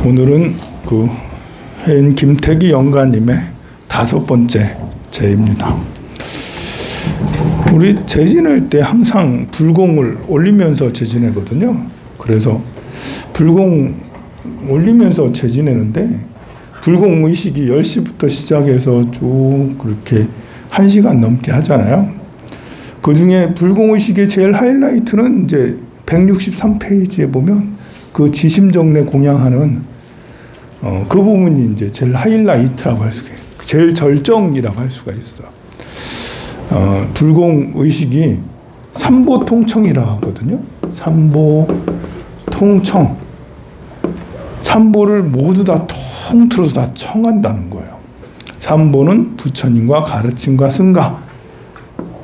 오늘은 그 해인 김태기 영가님의 5번째 제입니다. 우리 제 지낼 때 항상 불공을 올리면서 제 지내거든요. 그래서 불공 올리면서 제 지내는데 불공 의식이 10시부터 시작해서 쭉 그렇게 1시간 넘게 하잖아요. 그 중에 불공 의식의 제일 하이라이트는 이제 163페이지에 보면 그 지심정례 공양하는 그 부분이 이제 제일 하이라이트라고 할 수가 있어요. 제일 절정이라고 할 수가 있어. 불공 의식이 삼보통청이라고 하거든요. 삼보통청. 삼보를 모두 다 통틀어서 다 청한다는 거예요. 삼보는 부처님과 가르침과 승가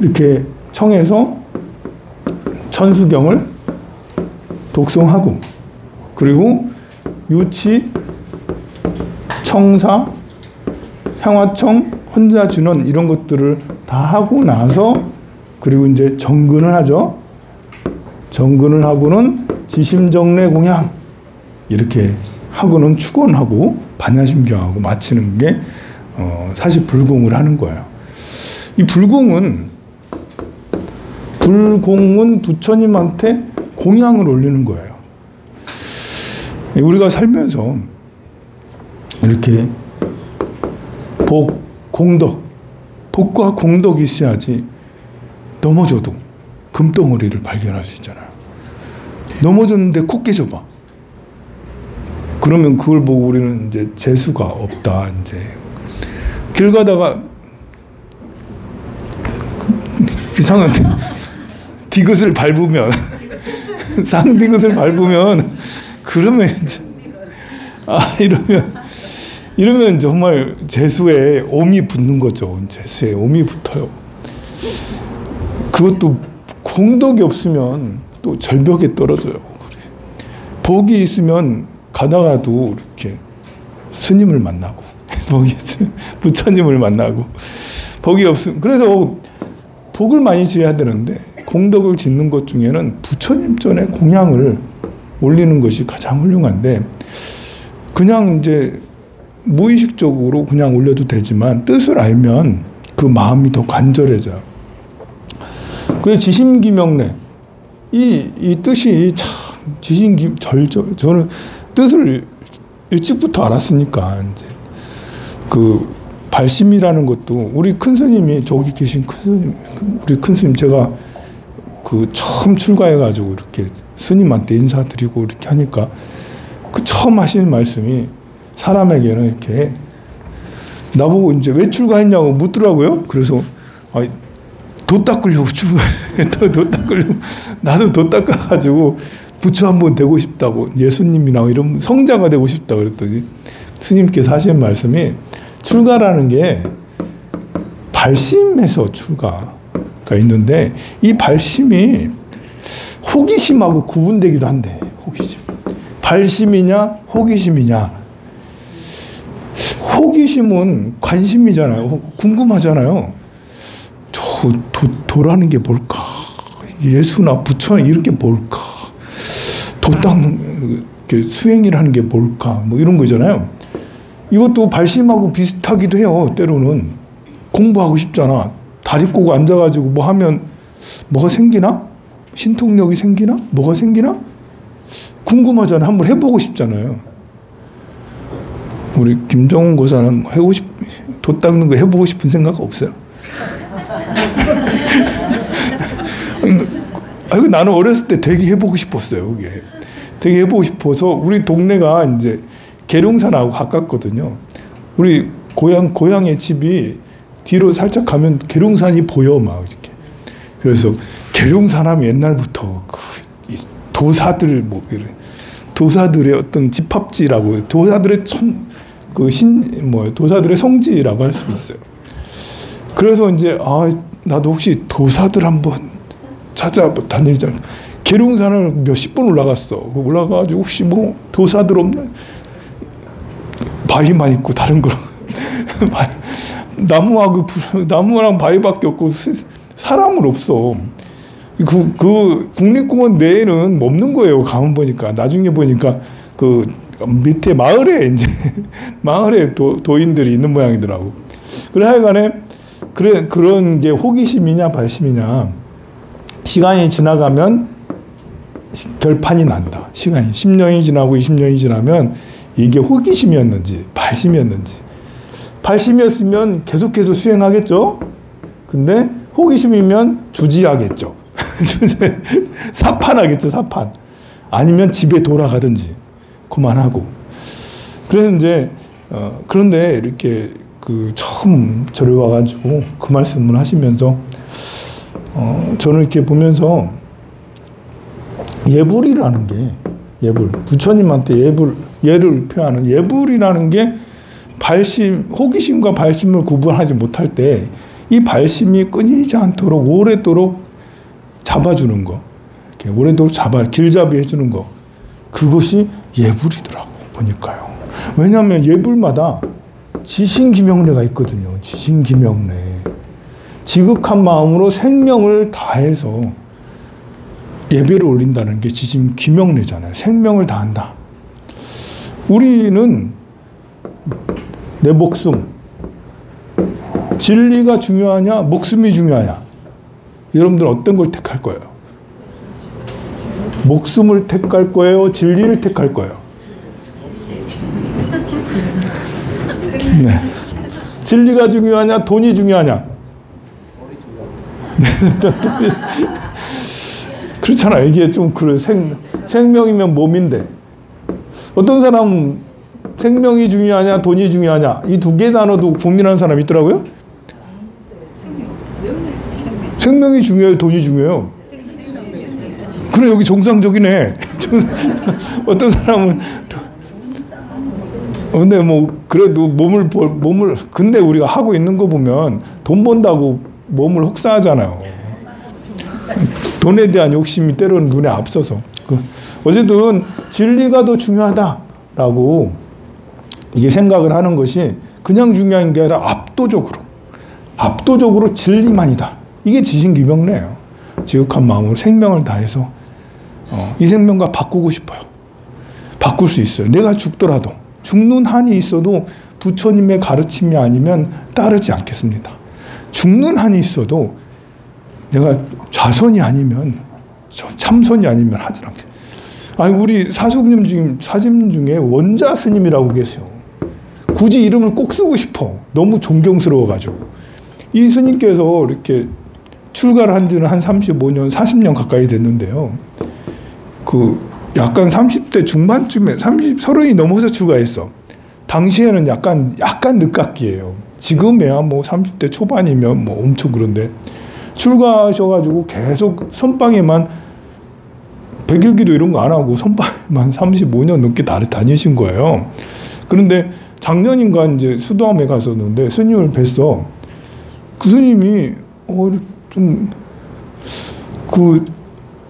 이렇게 청해서 천수경을 독송하고, 그리고 유치, 청사, 향화청, 혼자준원 이런 것들을 다 하고 나서, 그리고 이제 정근을 하죠. 정근을 하고는 지심정례 공양 이렇게 하고는 축원하고 반야심경하고 마치는 게 사실 불공을 하는 거예요. 이 불공은 부처님한테 공양을 올리는 거예요. 우리가 살면서 이렇게 복, 공덕, 복과 공덕이 있어야지 넘어져도 금덩어리를 발견할 수 있잖아요. 넘어졌는데 코 깨져봐. 그러면 그걸 보고 우리는 이제 재수가 없다. 이제 길 가다가 이상한 디귿을 밟으면 쌍디귿을 밟으면 그러면 이제 이러면 정말 재수에 옴이 붙는 거죠. 재수에 옴이 붙어요. 그것도 공덕이 없으면 또 절벽에 떨어져요. 복이 있으면 가다가도 이렇게 스님을 만나고, 복이 있으면 부처님을 만나고, 복이 없으면, 그래서 복을 많이 지어야 되는데 공덕을 짓는 것 중에는 부처님 전에 공양을 올리는 것이 가장 훌륭한데, 그냥 이제 무의식적으로 그냥 올려도 되지만 뜻을 알면 그 마음이 더 간절해져요. 그래서 지심기명례, 이 뜻이 참 저는 뜻을 일찍부터 알았으니까, 이제 그 발심이라는 것도 우리 큰 스님이, 저기 계신 큰 스님, 우리 큰 스님, 제가 그 처음 출가해가지고 이렇게 스님한테 인사드리고 이렇게 하니까 그 처음 하시는 말씀이, 사람에게는 이렇게 나보고 이제 왜 출가했냐고 묻더라고요. 그래서 도 닦으려고 도 닦으려고, 나도 도 닦아가지고 부처 한번 되고 싶다고, 예수님이나 이런 성자가 되고 싶다 그랬더니 스님께서 하시는 말씀이, 출가라는 게 발심에서 출가가 있는데 이 발심이 호기심하고 구분되기도 한데, 호기심, 발심이냐 호기심이냐. 호기심은 관심이잖아요. 궁금하잖아요. 도라는 게 뭘까? 예수나 부처 이런 게 뭘까? 도 닦는 수행이라는 게 뭘까? 뭐 이런 거잖아요. 이것도 발심하고 비슷하기도 해요. 때로는 공부하고 싶잖아. 다리 꼬고 앉아가지고 뭐 하면 뭐가 생기나? 신통력이 생기나? 뭐가 생기나? 궁금하잖아. 한번 해보고 싶잖아요. 우리 김정훈 고사는 도 닦는 거 해보고 싶은 생각 없어요? 나는 어렸을 때 되게 해보고 싶었어요. 그게 되게 해보고 싶어서, 우리 동네가 이제 계룡산하고 가깝거든요. 우리 고향의 집이 뒤로 살짝 가면 계룡산이 보여, 막 이렇게. 그래서 계룡산 하면 옛날부터 그 도사들, 도사들의 어떤 집합지라고, 도사들의 도사들의 성지라고 할 수 있어요. 그래서 이제 나도 혹시 도사들 한번 찾아다니자. 계룡산을 몇십 번 올라갔어. 올라가가지고 혹시 뭐 도사들 없나? 바위만 있고 다른 거 나무랑 바위밖에 없고 사람은 없어. 그 국립공원 내에는 없는 거예요. 가만 보니까 나중에 보니까 그 밑에 마을에 이제 마을에 도인들이 있는 모양이더라고. 그래 하여간에 그래 그런 게 호기심이냐 발심이냐. 시간이 지나가면 결판이 난다. 시간이 10년이 지나고 20년이 지나면 이게 호기심이었는지 발심이었는지. 발심이었으면 계속해서 수행하겠죠. 근데 호기심이면 주지하겠죠. 사판하겠죠. 사판. 아니면 집에 돌아가든지 그만하고. 그래서 이제 그런데 이렇게 그 처음 절에 와가지고 그 말씀을 하시면서 저는 이렇게 보면서 예불이라는 게 예불 부처님한테 예를 표하는 예불이라는 게 발심 호기심과 발심을 구분하지 못할 때 이 발심이 끊이지 않도록 오래도록 잡아주는 거, 이렇게 오래도록 길잡이 해주는 거, 그것이 예불이더라고 보니까요. 왜냐하면 예불마다 지신기명례가 있거든요. 지신기명례. 지극한 마음으로 생명을 다해서 예배를 올린다는 게 지신기명례잖아요. 생명을 다한다. 우리는 내 목숨, 진리가 중요하냐, 목숨이 중요하냐? 여러분들 어떤 걸 택할 거예요? 목숨을 택할 거예요? 진리를 택할 거예요? 네. 진리가 중요하냐, 돈이 중요하냐? 그렇잖아요. 이게 좀 생명이면 몸인데 어떤 사람은 생명이 중요하냐, 돈이 중요하냐 이 두 개 단어도 고민하는 사람이 있더라고요. 생명이 중요해요, 돈이 중요해요. 그래 여기 정상적이네. 어떤 사람은 근데 뭐 그래도 몸을 근데 우리가 하고 있는 거 보면 돈 번다고 몸을 혹사하잖아요. 돈에 대한 욕심이 때로는 눈에 앞서서. 어쨌든 진리가 더 중요하다라고 이게 생각을 하는 것이 그냥 중요한 게 아니라 압도적으로 진리만이다. 이게 지신기명례예요. 지극한 마음으로 생명을 다해서 이 생명과 바꾸고 싶어요. 바꿀 수 있어요. 내가 죽더라도 죽는 한이 있어도 부처님의 가르침이 아니면 따르지 않겠습니다. 죽는 한이 있어도 내가 좌선이 아니면 참선이 아니면 하지 않게. 아니 우리 사심 중에 원자 스님이라고 계세요. 굳이 이름을 꼭 쓰고 싶어. 너무 존경스러워가지고. 이 스님께서 이렇게 출가를 한 지는 한 35년, 40년 가까이 됐는데요. 그 약간 30대 중반쯤에 30이 넘어서 출가했어. 당시에는 약간 늦깎이에요. 지금에야 뭐 30대 초반이면 뭐 엄청 그런데 출가하셔가지고 계속 선방에만 백일기도 이런 거 안 하고 선방에만 35년 넘게 다니신 거예요. 그런데 작년인가 이제 수도암에 갔었는데 스님을 뵀어. 그 스님이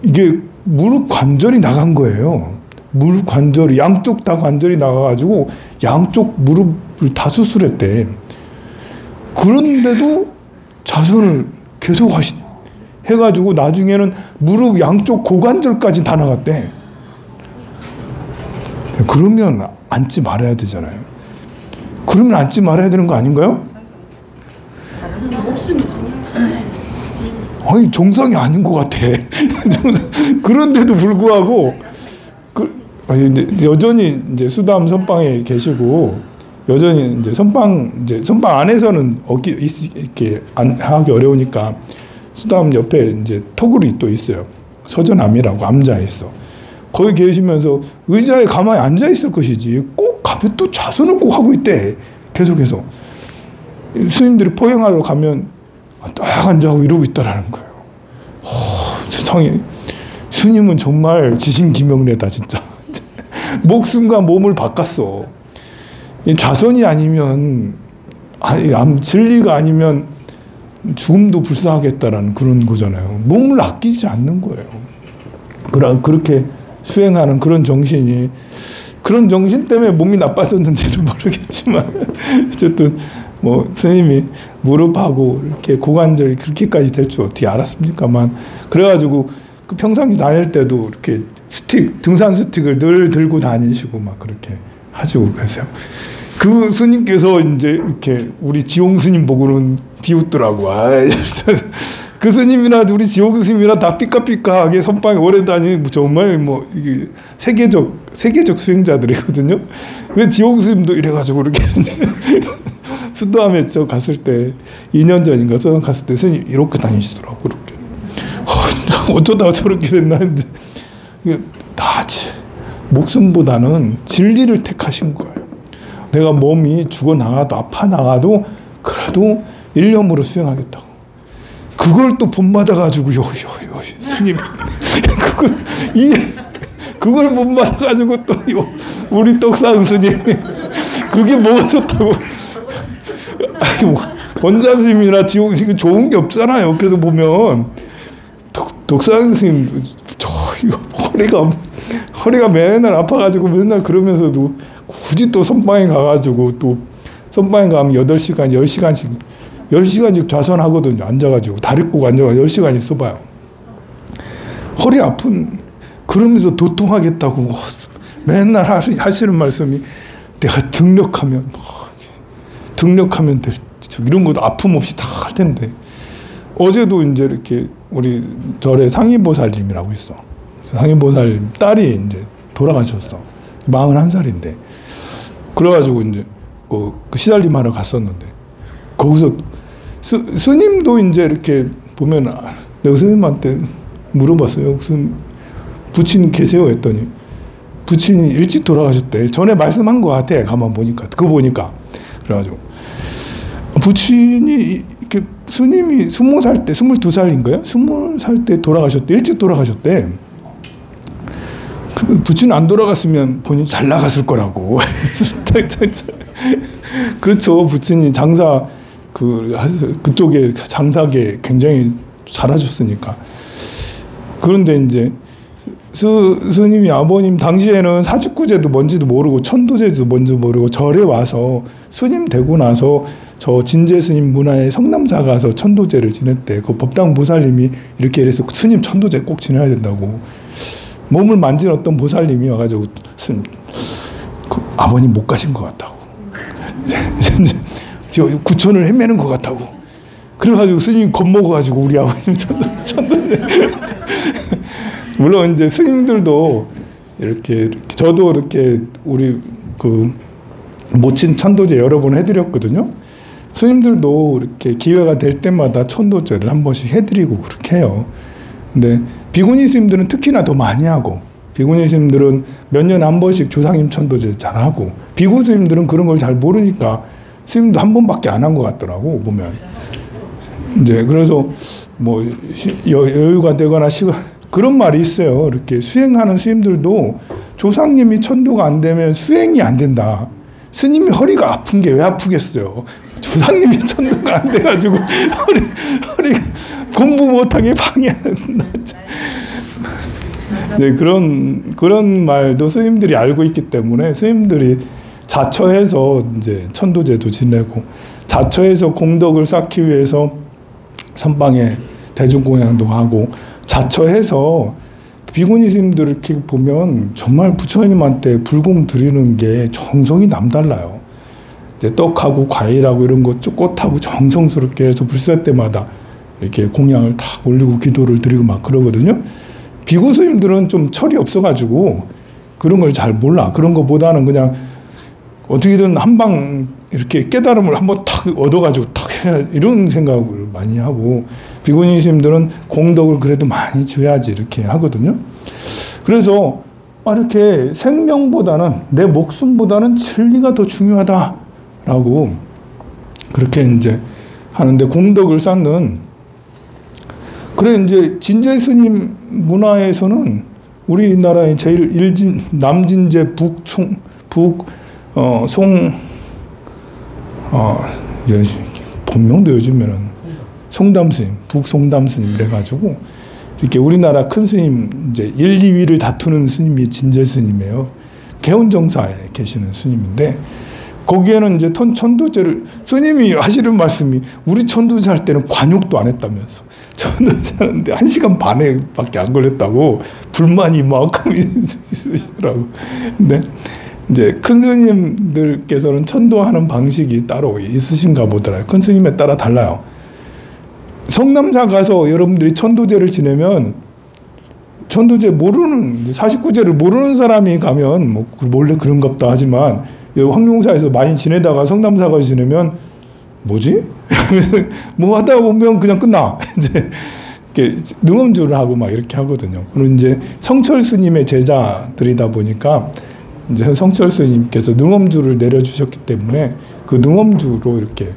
이게 무릎 관절이 나간 거예요. 무릎 관절이 양쪽 다 관절이 나가가지고 양쪽 무릎을 다 수술했대. 그런데도 자선을 계속 해가지고 나중에는 무릎 양쪽 고관절까지 다 나갔대. 그러면 앉지 말아야 되잖아요. 그러면 앉지 말아야 되는 거 아닌가요? 아니 정상이 아닌 것 같아. 그런데도 불구하고 여전히 이제 수담 선방에 계시고 여전히 이제 선방 안에서는 이렇게 하기 어려우니까 수담 옆에 이제 토굴이 또 있어요. 서전암이라고 암자에 있어. 거기 계시면서 의자에 가만히 앉아 있을 것이지 꼭 가면 또 좌선을 꼭 하고 있대. 계속해서 스님들이 포행하러 가면 딱 앉아하고 이러고 있다라는 거예요. 세상에 스님은 정말 지신기명례다 진짜. 목숨과 몸을 바꿨어. 좌선이 아니면 진리가 아니면 죽음도 불사하겠다라는 그런 거잖아요. 몸을 아끼지 않는 거예요. 그렇게 수행하는 그런 정신이 그런 정신 때문에 몸이 나빴었는지는 모르겠지만 어쨌든 뭐 스님이 무릎하고 이렇게 고관절이 그렇게까지 될 줄 어떻게 알았습니까만 그래가지고 그 평상시 다닐 때도 이렇게 등산 스틱을 늘 들고 다니시고 막 그렇게 하시고 그러세요. 그 스님께서 이제 이렇게 우리 지용 스님 보고는 비웃더라고. 그 스님이나 우리 지용 스님이나 다 삐까삐까하게 선방에 오래 다니고 정말 뭐 이게 세계적 수행자들이거든요. 왜 지용 스님도 이래가지고 이렇게 수도암에 갔을 때 2년 전인가 수도암 갔을 때 스님 이렇게 다니시더라고. 이렇게 어쩌다가 저렇게 됐나 했는데 다 목숨보다는 진리를 택하신 거예요. 내가 몸이 죽어 나가도 아파 나가도 그래도 일념으로 수행하겠다고. 그걸 또 본받아 가지고 스님 그걸 본받아 가지고 또 우리 떡상 스님 그게 뭐가 좋다고. 원자 스님이나 지옥 스님 좋은 게 없잖아요. 옆에서 보면 떡상 스님 허리가 맨날 아파가지고 맨날 그러면서도 굳이 또 선방에 가가지고 또 선방에 가면 8시간, 10시간씩 좌선하거든요. 앉아가지고 다리 꼭 앉아가지고 10시간 있어봐요. 허리 아픈 그러면서 도통하겠다고 맨날 하시는 말씀이 내가 등력하면 될 이런 것도 아픔 없이 다 할 텐데 어제도 이제 이렇게 우리 절에 상의보살님이라고 있어. 상의보살님 딸이 이제 돌아가셨어. 41살인데. 그래가지고 이제 그 시달림 하러 갔었는데 거기서 스님도 이제 이렇게 보면 내가 스님한테 물어봤어요. 부친 계세요? 했더니 부친이 일찍 돌아가셨대. 전에 말씀한 것 같아. 가만 보니까 그거 보니까 그래가지고 부친이 이렇게 스님이 20살 때 22살인가요? 20살 때 돌아가셨대. 일찍 돌아가셨대. 그 부친 안 돌아갔으면 본인 잘 나갔을 거라고. 그렇죠. 부친이 장사 그쪽에 장사계 굉장히 잘하셨으니까. 그런데 이제 스님이 아버님 당시에는 사직구제도 뭔지도 모르고 천도제도 뭔지도 모르고 절에 와서 스님 되고 나서 저 진제 스님 문화에 성남사 가서 천도제를 지냈대. 그 법당 보살님이 이렇게 이래서 스님 천도제 꼭 지내야 된다고. 몸을 만진 어떤 보살님이 와가지고 그 아버님 못 가신 것 같다고. 구천을 헤매는 것 같다고. 그래가지고 스님이 겁먹어가지고 우리 아버님 천도제. 물론 이제 스님들도 이렇게 저도 이렇게 우리 그 모친 천도제 여러 번 해드렸거든요. 스님들도 이렇게 기회가 될 때마다 천도제를 한 번씩 해드리고 그렇게 해요. 근데 비구니 스님들은 특히나 더 많이 하고, 비구니 스님들은 몇 년에 한 번씩 조상님 천도제 잘 하고, 비구 스님들은 그런 걸 잘 모르니까 스님도 한 번밖에 안 한 것 같더라고 보면. 이제 그래서 뭐 여유가 되거나 그런 말이 있어요. 이렇게 수행하는 스님들도 조상님이 천도가 안 되면 수행이 안 된다. 스님이 허리가 아픈 게 왜 아프겠어요? 조상님이 천도가 안 돼가지고 허리가 공부 못하게 방해한다. 네, 그런 말도 스님들이 알고 있기 때문에 스님들이 자처해서 이제 천도제도 지내고 자처해서 공덕을 쌓기 위해서 선방에 대중공양도 하고 자처해서 비구니 스님들 이렇게 보면 정말 부처님한테 불공 드리는 게 정성이 남달라요. 이제 떡하고 과일하고 이런 것, 꽃하고 정성스럽게 해서 불사 때마다 이렇게 공양을 탁 올리고 기도를 드리고 막 그러거든요. 비구 스님들은 좀 철이 없어가지고 그런 걸 잘 몰라. 그런 것보다는 그냥 어떻게든 한방 이렇게 깨달음을 한번 탁 얻어가지고 탁 해야 이런 생각을 많이 하고, 비구니 스님들은 공덕을 그래도 많이 줘야지 이렇게 하거든요. 그래서 이렇게 생명보다는 내 목숨보다는 진리가 더 중요하다라고 그렇게 이제 하는데, 공덕을 쌓는, 그래 이제 진제 스님 문화에서는 우리나라의 제일 남진제 본명도 요즘에는 송담스님, 북송담스님 이래가지고 이렇게 우리나라 큰 스님 이제 1, 2위를 다투는 스님이 진제 스님이에요. 개운정사에 계시는 스님인데 거기에는 이제 천도제를 스님이 하시는 말씀이 우리 천도제 할 때는 관욕도 안 했다면서 천도제 하는데 1시간 반에밖에 안 걸렸다고 불만이 막 있으시더라고. 근데 이제 큰 스님들께서는 천도하는 방식이 따로 있으신가 보더라고요. 큰 스님에 따라 달라요. 성남사 가서 여러분들이 천도제를 지내면 천도제 모르는 49제를 모르는 사람이 가면 뭐 원래 그런가 보다 하지만 황룡사에서 많이 지내다가 성남사 가서 지내면 뭐지? 뭐 하다 보면 그냥 끝나. 이제 이렇게 능엄주를 하고 막 이렇게 하거든요. 그리고 이제 성철 스님의 제자들이다 보니까 이제 성철 스님께서 능엄주를 내려주셨기 때문에 그 능엄주로 이렇게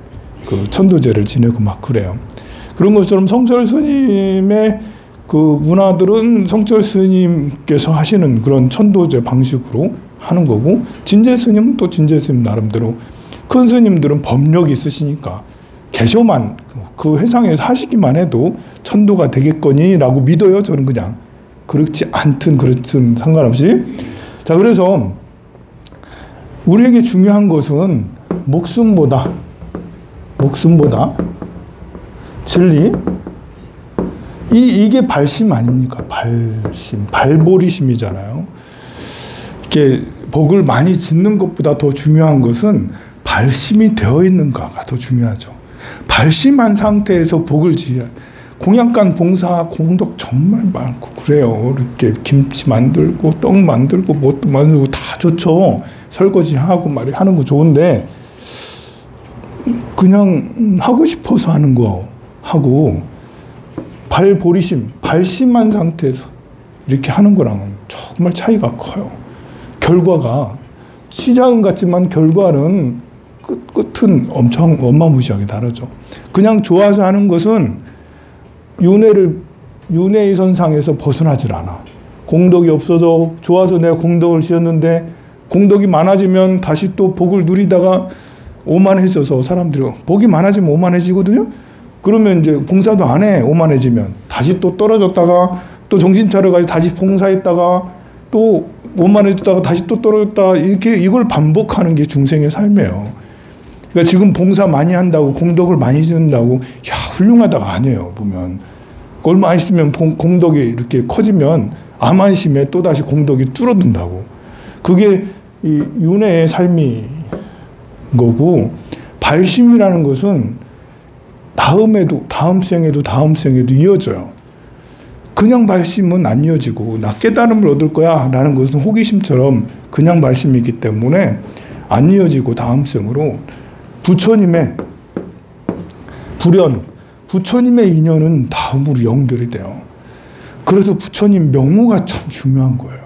그 천도제를 지내고 막 그래요. 그런 것처럼 성철 스님의 그 문화들은 성철 스님께서 하시는 그런 천도제 방식으로 하는 거고, 진제 스님은 또 진제 스님 나름대로, 큰 스님들은 법력이 있으시니까 개셔만 그 회상에서 하시기만 해도 천도가 되겠거니라고 믿어요. 저는 그냥 그렇지 않든 그렇든 상관없이. 자, 그래서 우리에게 중요한 것은 목숨보다 진리, 이게 발심 아닙니까? 발심, 발보리심이잖아요. 이렇게 복을 많이 짓는 것보다 더 중요한 것은 발심이 되어 있는가가 더 중요하죠. 발심한 상태에서 복을 지어야. 공양간 봉사 공덕 정말 많고 그래요. 이렇게 김치 만들고 떡 만들고 뭣도 만들고 다 좋죠. 설거지하고 말이 하는 거 좋은데 그냥 하고 싶어서 하는 거 하고 발보리심, 발심한 상태에서 이렇게 하는 거랑은 정말 차이가 커요. 결과가 시작은 같지만 결과는 끝은 엄청 어마무시하게 다르죠. 그냥 좋아서 하는 것은 윤회의 선상에서 벗어나질 않아. 공덕이 없어서 좋아서 내가 공덕을 지었는데 공덕이 많아지면 다시 또 복을 누리다가 오만해져서 사람들이 복이 많아지면 오만해지거든요. 그러면 이제 봉사도 안 해. 오만해지면 다시 또 떨어졌다가 또 정신 차려가지고 다시 봉사했다가 또 오만해졌다가 다시 또 떨어졌다. 이렇게 이걸 반복하는 게 중생의 삶이에요. 그러니까 지금 봉사 많이 한다고 공덕을 많이 짓는다고 야 훌륭하다가 아니에요. 보면 얼마 있으면 공덕이 이렇게 커지면 암안심에 또다시 공덕이 줄어든다고. 그게 이 윤회의 삶이 거고, 발심이라는 것은 다음 생에도 이어져요. 그냥 발심은 안 이어지고 나 깨달음을 얻을 거야 라는 것은 호기심처럼 그냥 발심이기 때문에 안 이어지고 다음 생으로 부처님의 불연, 부처님의 인연은 다음으로 연결이 돼요. 그래서 부처님 명호가 참 중요한 거예요.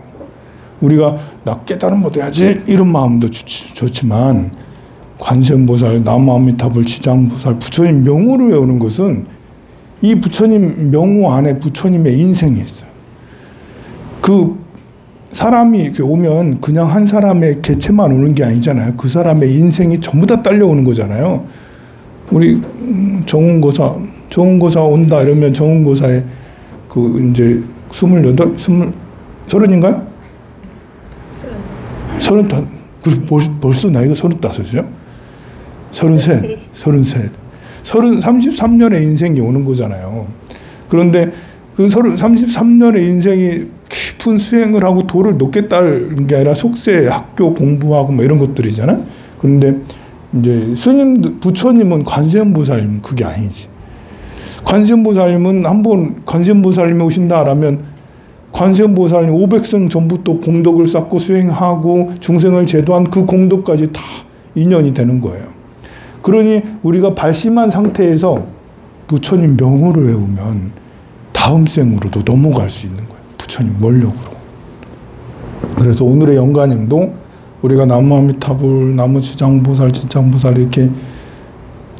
우리가 나 깨달음 얻어야지 이런 마음도 좋지만 관세음보살, 남아미타불, 지장보살, 부처님 명호를 외우는 것은 이 부처님 명호 안에 부처님의 인생이 있어요. 그 사람이 이렇게 오면 그냥 한 사람의 개체만 오는 게 아니잖아요. 그 사람의 인생이 전부 다 딸려오는 거잖아요. 우리 정은고사 온다 이러면 정은고사에 그 이제 30인가요? 35. 그리고 벌써 나이가 35이죠? 33. 33년의 인생이 오는 거잖아요. 그런데 그 33년의 인생이 깊은 수행을 하고 도를 높게 따르는 게 아니라 속세, 학교 공부하고 뭐 이런 것들이잖아요. 그런데 이제 부처님은 관세음보살님 그게 아니지. 관세음보살님은 한번 관세음보살님이 오신다라면 관세음보살님 500생 전부터 공덕을 쌓고 수행하고 중생을 제도한 그 공덕까지 다 인연이 되는 거예요. 그러니 우리가 발심한 상태에서 부처님 명호를 외우면 다음 생으로도 넘어갈 수 있는 거예요. 부처님 원력으로. 그래서 오늘의 영가님도 우리가 나무아미타불, 나무지장보살, 진장보살 이렇게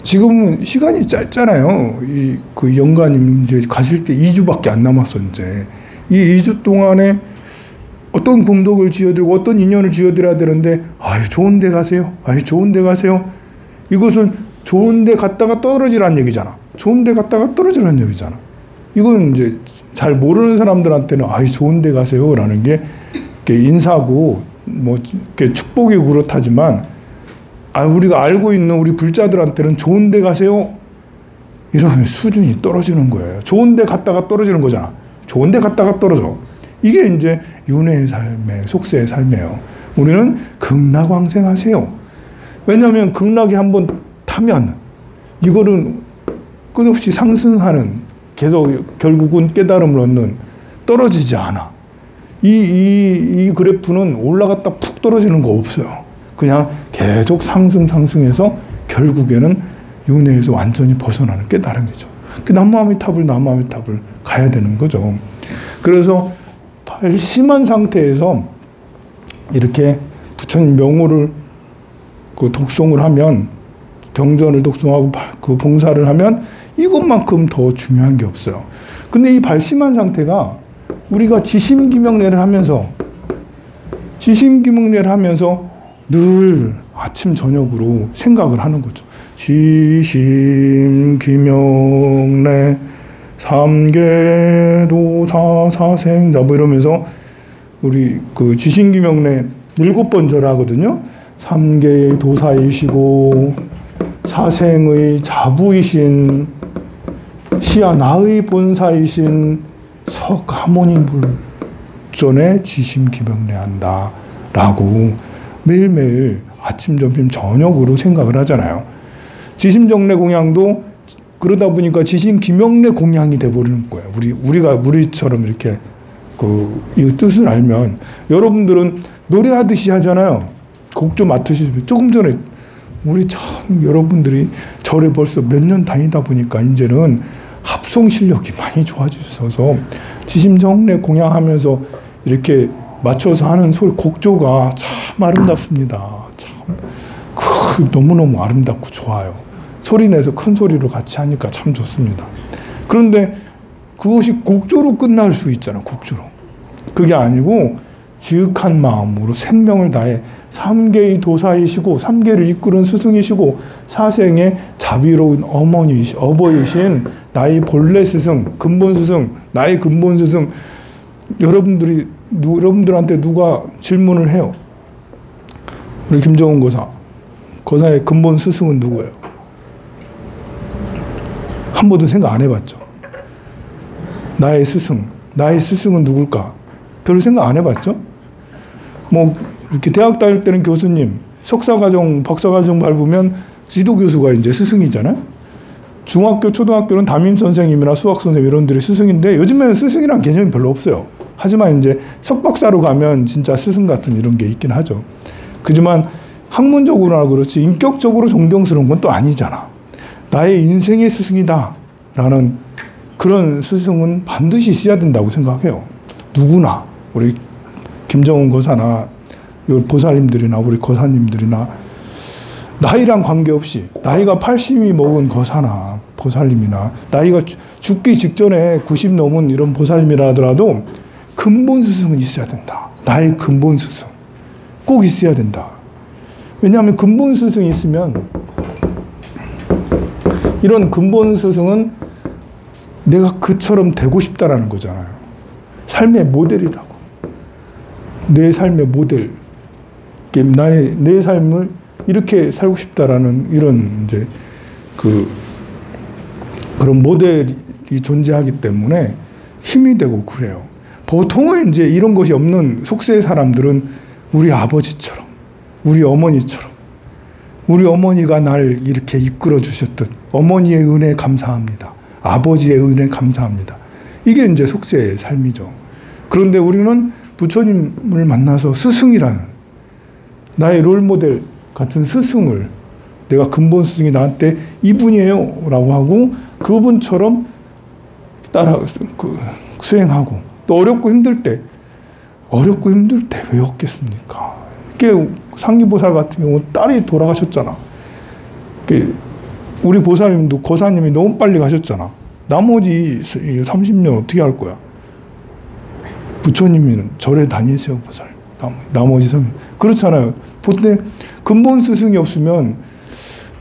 지금 시간이 짧잖아요. 그 영가님 이제 가실 때 2주밖에 안 남았어 이제. 이 2주 동안에 어떤 공덕을 지어드리고 어떤 인연을 지어드려야 되는데 아유 좋은 데 가세요. 아유 좋은 데 가세요. 이것은 좋은 데 갔다가 떨어지라는 얘기잖아. 좋은 데 갔다가 떨어지라는 얘기잖아. 이건 이제 잘 모르는 사람들한테는 아유 좋은 데 가세요 라는 게 인사고 뭐 이렇게 축복이고 그렇다지만 우리가 알고 있는 우리 불자들한테는 좋은 데 가세요. 이러면 수준이 떨어지는 거예요. 좋은 데 갔다가 떨어지는 거잖아. 좋은 데 갔다가 떨어져. 이게 이제 윤회의 삶의, 속세의 삶이에요. 우리는 극락왕생하세요. 왜냐하면 극락에 한번 타면 이거는 끝없이 상승하는, 계속 결국은 깨달음을 얻는, 떨어지지 않아. 이 그래프는 올라갔다 푹 떨어지는 거 없어요. 그냥 계속 상승해서 결국에는 윤회에서 완전히 벗어나는 깨달음이죠. 남무아미타불 가야 되는 거죠. 그래서 발심한 상태에서 이렇게 부처님 명호를 독송을 하면, 경전을 독송하고 그 봉사를 하면 이것만큼 더 중요한 게 없어요. 근데 이 발심한 상태가 우리가 지심기명례를 하면서 늘 아침 저녁으로 생각을 하는 거죠. 지심기명례 삼계도사사생자 뭐 이러면서 우리 그 지심기명례 7번 절하거든요. 삼계의 도사이시고 사생의 자부이신 시야 나의 본사이신 석가모니 불전에 지심기명례한다 라고 매일매일 아침 점심 저녁으로 생각을 하잖아요. 지심정례 공양도 그러다 보니까 지심기명례 공양이 돼버리는 거예요. 우리처럼 이렇게 이 뜻을 알면, 여러분들은 노래하듯이 하잖아요. 곡 좀 맡으시면. 조금 전에 우리 참 여러분들이 절에 벌써 몇 년 다니다 보니까 이제는 합성 실력이 많이 좋아지셔서 지심정례 공양하면서 이렇게 맞춰서 하는 곡조가 참 아름답습니다. 참 너무너무 아름답고 좋아요. 소리 내서 큰 소리로 같이 하니까 참 좋습니다. 그런데 그것이 곡조로 끝날 수 있잖아요. 곡조로. 그게 아니고 지극한 마음으로 생명을 다해 삼계의 도사이시고 삼계를 이끄는 스승이시고 사생의 자비로운 어버이신 나의 본래 스승, 근본 스승, 나의 근본 스승. 여러분들한테 누가 질문을 해요. 우리 김정은 거사의 근본 스승은 누구예요? 한 번도 생각 안 해봤죠. 나의 스승은 누굴까? 별로 생각 안 해봤죠. 뭐 이렇게 대학 다닐 때는 교수님, 석사과정, 박사과정 밟으면 지도교수가 이제 스승이잖아요. 중학교, 초등학교는 담임 선생님이나 수학 선생님 이런들이 스승인데 요즘에는 스승이란 개념이 별로 없어요. 하지만 이제 석박사로 가면 진짜 스승 같은 이런 게 있긴 하죠. 그지만 학문적으로나 그렇지 인격적으로 존경스러운 건 또 아니잖아. 나의 인생의 스승이다 라는 그런 스승은 반드시 있어야 된다고 생각해요. 누구나 우리 김정은 거사나 보살님들이나 우리 거사님들이나 나이랑 관계없이 나이가 80이 먹은 거사나 보살님이나 나이가 죽기 직전에 90 넘은 이런 보살님이라 하더라도 근본 스승은 있어야 된다. 나의 근본 스승 꼭 있어야 된다. 왜냐하면 근본 스승이 있으면 이런 근본 스승은 내가 그처럼 되고 싶다라는 거잖아요. 삶의 모델이라고. 내 삶의 모델. 내 삶을 이렇게 살고 싶다라는 이런 이제 그런 모델이 존재하기 때문에 힘이 되고 그래요. 보통은 이제 이런 것이 없는 속세의 사람들은 우리 아버지처럼, 우리 어머니처럼, 우리 어머니가 날 이렇게 이끌어 주셨듯 어머니의 은혜 감사합니다. 아버지의 은혜 감사합니다. 이게 이제 속세의 삶이죠. 그런데 우리는 부처님을 만나서 스승이라는 나의 롤모델 같은 스승을 내가 근본 스승이 나한테 이분이에요 라고 하고 그분처럼 수행하고 또 어렵고 힘들 때 왜 없겠습니까? 이게 상기보살 같은 경우 딸이 돌아가셨잖아. 우리 보살님도 거사님이 너무 빨리 가셨잖아. 나머지 30년 어떻게 할 거야? 부처님은 절에 다니세요, 보살. 나머지 30년. 그렇잖아요. 보통 근본 스승이 없으면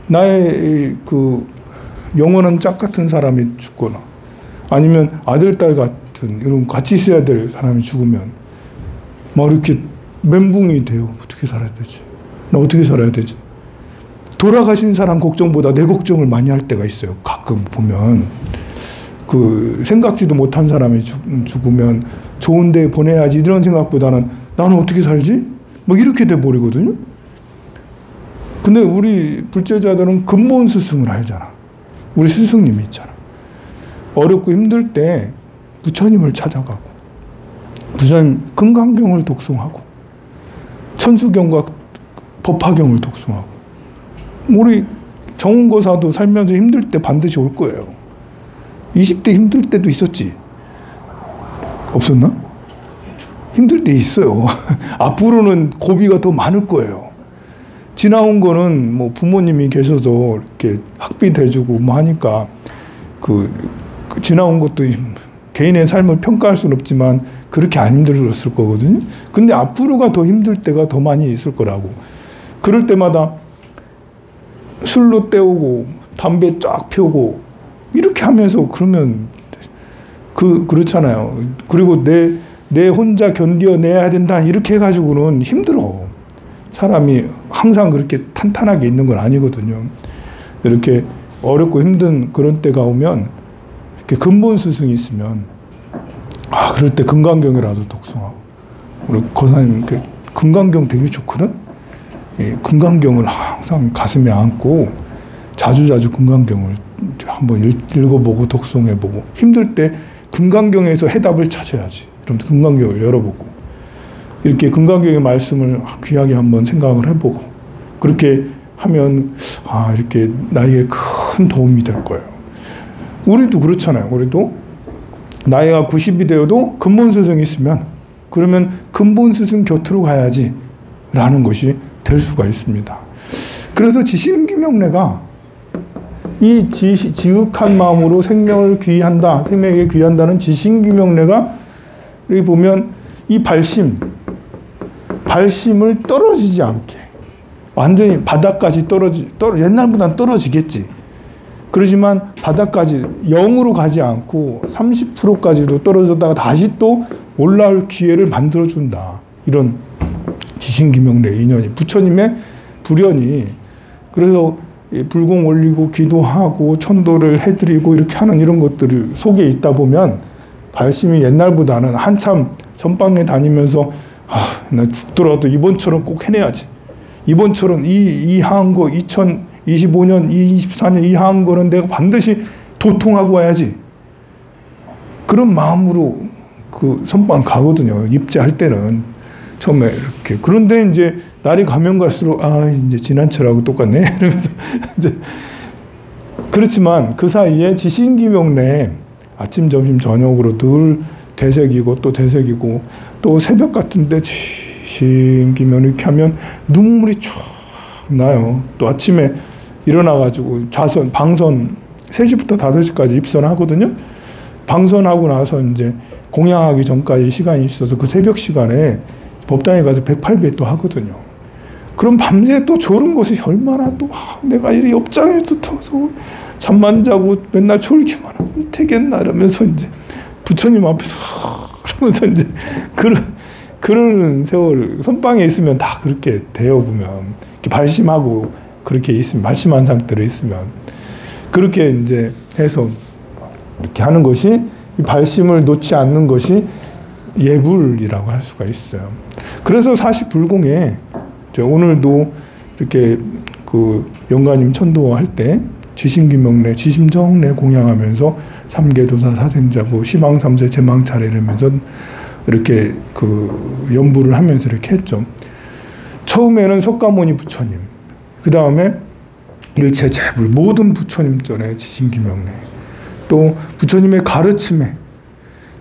나의 영원한 짝 같은 사람이 죽거나 아니면 아들, 딸 같은 이런 같이 있어야 될 사람이 죽으면 막 이렇게 멘붕이 돼요. 어떻게 살아야 되지? 나 어떻게 살아야 되지? 돌아가신 사람 걱정보다 내 걱정을 많이 할 때가 있어요. 가끔 보면. 그 생각지도 못한 사람이 죽으면 좋은 데 보내야지 이런 생각보다는 나는 어떻게 살지? 뭐 이렇게 돼버리거든요. 근데 우리 불제자들은 근본 스승을 알잖아. 우리 스승님이 있잖아. 어렵고 힘들 때 부처님을 찾아가고 부처님 금강경을 독송하고 천수경과 법화경을 독송하고 우리 정운거사도 살면서 힘들 때 반드시 올 거예요. 20대 힘들 때도 있었지. 없었나? 힘들 때 있어요. 앞으로는 고비가 더 많을 거예요. 지나온 거는 뭐 부모님이 계셔서 이렇게 학비 대주고 뭐 하니까 그 지나온 것도 개인의 삶을 평가할 수는 없지만 그렇게 안 힘들었을 거거든요. 근데 앞으로가 더 힘들 때가 더 많이 있을 거라고. 그럴 때마다 술로 때우고 담배 쫙 피우고 이렇게 하면서 그러면 그렇잖아요. 그리고 내 혼자 견뎌내야 된다 이렇게 해가지고는 힘들어. 사람이 항상 그렇게 탄탄하게 있는 건 아니거든요. 이렇게 어렵고 힘든 그런 때가 오면 이렇게 근본 스승이 있으면 그럴 때 금강경이라도 독송하고 우리 거사님 금강경 되게 좋거든. 금강경을 항상 가슴에 안고 자주자주 금강경을 한번 읽어보고 독송해보고 힘들 때 금강경에서 해답을 찾아야지. 그럼 금강경을 열어보고 이렇게 금강경의 말씀을 귀하게 한번 생각을 해보고 그렇게 하면 이렇게 나에게 큰 도움이 될 거예요. 우리도 그렇잖아요. 우리도 나이가 90이 되어도 근본 스승이 있으면 그러면 근본 스승 곁으로 가야지 라는 것이 될 수가 있습니다. 그래서 지신기명래가 이 지극한 마음으로 생명을 귀한다, 생명에게 귀한다는 지신기명래가 여기 보면 이 발심을 떨어지지 않게 완전히 바닥까지 옛날보다는 떨어지겠지. 그러지만 바닥까지 0으로 가지 않고 30%까지도 떨어졌다가 다시 또 올라올 기회를 만들어준다. 이런 지신기명래 인연이 부처님의 불연이 그래서 불공 올리고 기도하고 천도를 해드리고 이렇게 하는 이런 것들이 속에 있다 보면 발심이 옛날보다는 한참 선방에 다니면서 나 죽더라도 이번처럼 꼭 해내야지. 이번처럼 이 하한 거 2025년, 24년 이 하한 거는 내가 반드시 도통하고 와야지. 그런 마음으로 그 선방 가거든요. 입제할 때는 처음에 이렇게. 그런데 이제 날이 가면 갈수록 이제 지난철하고 똑같네 이러면서 이제 그렇지만 그 사이에 지신기명래 아침, 점심, 저녁으로 늘 되새기고 또 되새기고 또 새벽 같은데 지신기명 이렇게 하면 눈물이 쫙 나요. 또 아침에 일어나가지고 방선 3시부터 5시까지 입선하거든요. 방선하고 나서 이제 공양하기 전까지 시간이 있어서 그 새벽 시간에 법당에 가서 108배 또 하거든요. 그럼 밤새 또 저런 것이 얼마나 또 내가 이리 업장에 붙어서 잠만 자고 맨날 졸기만 하면 되겠나 이러면서 이제 부처님 앞에서 그러면서 이제 그런 세월 선방에 있으면 다 그렇게 되어 보면 발심하고 그렇게 있으면 발심한 상태로 있으면 그렇게 이제 해서 이렇게 하는 것이 발심을 놓지 않는 것이 예불이라고 할 수가 있어요. 그래서 사실 불공에 오늘도 이렇게 그 영가님 천도할 때 지신기명래, 지심정래 공양하면서 삼계도사 사생자부, 시방삼세 제망차례 이러면서 이렇게 그 연부를 하면서 이렇게 했죠. 처음에는 석가모니 부처님, 그 다음에 일체제불 모든 부처님 전에 지신기명래, 또 부처님의 가르침에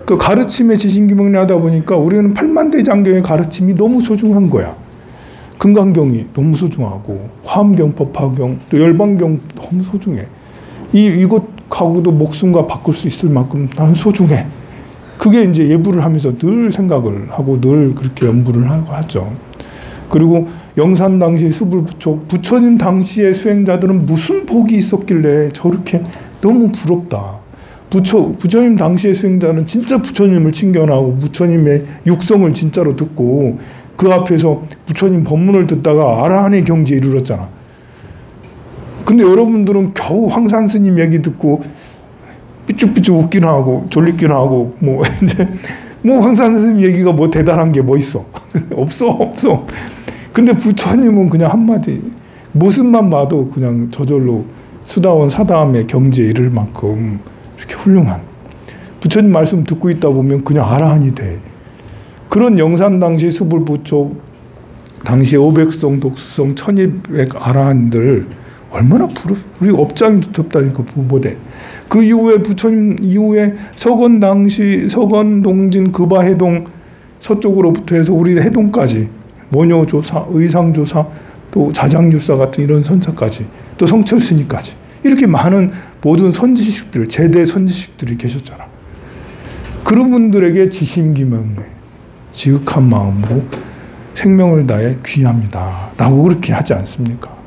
그 가르침에 지신기명래 하다 보니까 우리는 팔만대장경의 가르침이 너무 소중한 거야. 금강경이 너무 소중하고 화엄경, 법화경, 또 열반경 너무 소중해. 이것하고도 목숨과 바꿀 수 있을 만큼 난 소중해. 그게 이제 예불을 하면서 늘 생각을 하고 늘 그렇게 연부를 하죠. 그리고 영산 당시 부처님 당시의 수행자들은 무슨 복이 있었길래 저렇게 너무 부럽다. 부처님 당시의 수행자는 진짜 부처님을 친견하고 부처님의 육성을 진짜로 듣고 그 앞에서 부처님 법문을 듣다가 아라한의 경지에 이르렀잖아. 근데 여러분들은 겨우 황산 스님 얘기 듣고 삐죽삐죽 웃기나 하고 졸리기나 하고 뭐 이제 뭐 황산 스님 얘기가 뭐 대단한 게 뭐 있어? 없어. 근데 부처님은 그냥 한마디 모습만 봐도 그냥 저절로 수다원 사다함의 경지에 이를 만큼 이렇게 훌륭한 부처님 말씀 듣고 있다 보면 그냥 아라한이 돼. 그런 영산 당시 수불부처 당시 500성 독수성 1200 아라한들 얼마나 우리 업장이 두텁다니까 부보대. 그 이후에 부처님 이후에 서건 당시 서건 동진 급아해동 서쪽으로부터 해서 우리 해동까지 모녀조사 의상조사 또 자장유사 같은 이런 선사까지 또 성철스님까지 이렇게 많은 모든 선지식들 제대 선지식들이 계셨잖아. 그런 분들에게 지심기명에 지극한 마음으로 생명을 다해 귀합니다 라고 그렇게 하지 않습니까?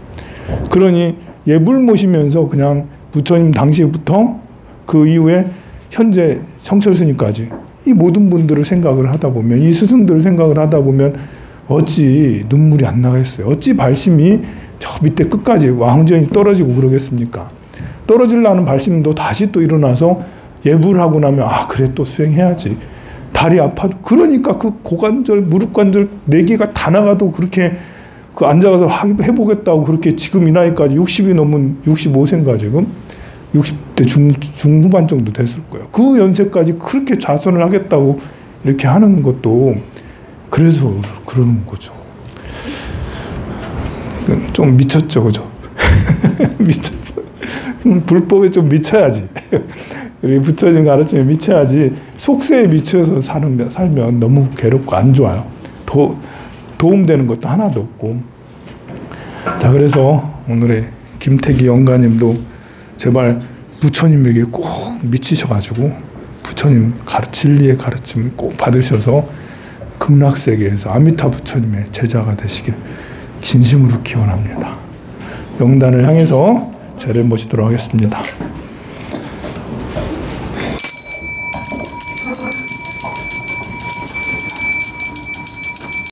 그러니 예불 모시면서 그냥 부처님 당시부터 그 이후에 현재 성철스님까지 이 모든 분들을 생각을 하다 보면 이 스승들을 생각을 하다 보면 어찌 눈물이 안 나겠어요. 어찌 발심이 저 밑에 끝까지 왕전이 떨어지고 그러겠습니까? 떨어지려는 발심도 다시 또 일어나서 예불을 하고 나면 아 그래 또 수행해야지. 다리 아파도 그러니까 그 고관절 무릎 관절 4개가 다 나가도 그렇게 그 앉아가서 해보겠다고 그렇게 지금 이 나이까지 60이 넘은 65세인가 지금 60대 중후반 정도 됐을 거예요. 그 연세까지 그렇게 좌선을 하겠다고 이렇게 하는 것도 그래서 그러는 거죠. 좀 미쳤죠, 그죠? 미쳤어. 불법에 좀 미쳐야지. 우리 부처님 가르침에 미쳐야지. 속세에 미쳐서 살면 너무 괴롭고 안 좋아요. 도움되는 것도 하나도 없고. 자, 그래서 오늘의 김태기 영가님도 제발 부처님에게 꼭 미치셔가지고 부처님 진리의 가르침을 꼭 받으셔서 극락세계에서 아미타 부처님의 제자가 되시길 진심으로 기원합니다. 영단을 향해서 제를 모시도록 하겠습니다.